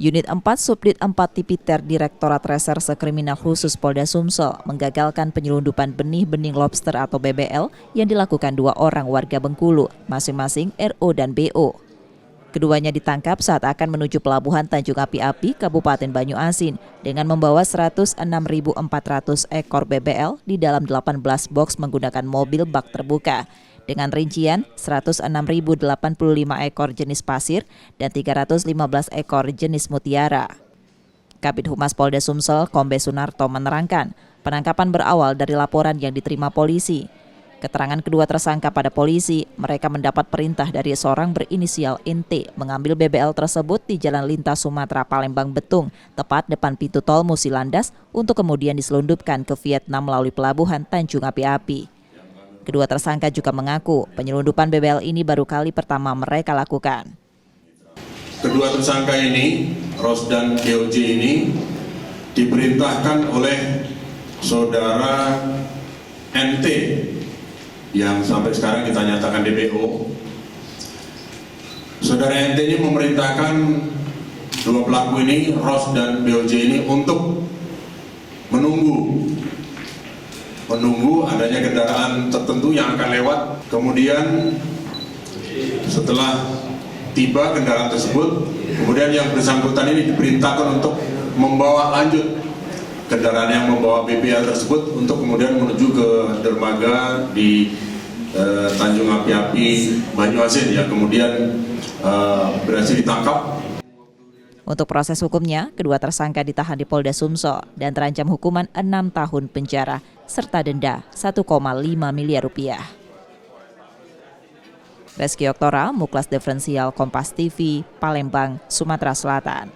Unit 4 Subdit 4 Tipiter Direktorat Reserse Kriminal Khusus Polda Sumsel menggagalkan penyelundupan benih-benih lobster atau BBL yang dilakukan 2 orang warga Bengkulu, masing-masing RO dan BO. Keduanya ditangkap saat akan menuju pelabuhan Tanjung Api-Api, Kabupaten Banyuasin, dengan membawa 106.400 ekor BBL di dalam 18 box menggunakan mobil bak terbuka, dengan rincian 106.085 ekor jenis pasir dan 315 ekor jenis mutiara. Kabid Humas Polda Sumsel, Kombes Sunarto menerangkan, penangkapan berawal dari laporan yang diterima polisi. Keterangan kedua tersangka pada polisi, mereka mendapat perintah dari seorang berinisial NT mengambil BBL tersebut di Jalan Lintas Sumatera Palembang Betung, tepat depan pintu tol Musilandas, untuk kemudian diselundupkan ke Vietnam melalui pelabuhan Tanjung Api-Api. Kedua tersangka juga mengaku penyelundupan BBL ini baru kali pertama mereka lakukan. Kedua tersangka ini, Ros dan DOJ ini, diperintahkan oleh saudara NT yang sampai sekarang kita nyatakan DPO. Saudara NT ini memerintahkan dua pelaku ini, Ros dan DOJ ini, untuk menunggu adanya kendaraan tertentu yang akan lewat. Kemudian setelah tiba kendaraan tersebut, kemudian yang bersangkutan ini diperintahkan untuk membawa lanjut kendaraan yang membawa BBL tersebut untuk kemudian menuju ke dermaga di Tanjung Api-Api Banyuasin, yang kemudian berhasil ditangkap. Untuk proses hukumnya, kedua tersangka ditahan di Polda Sumsel dan terancam hukuman 6 tahun penjara serta denda 1,5 miliar rupiah. Reski Oktora, Muklas Diferensial, Kompas TV, Palembang, Sumatera Selatan.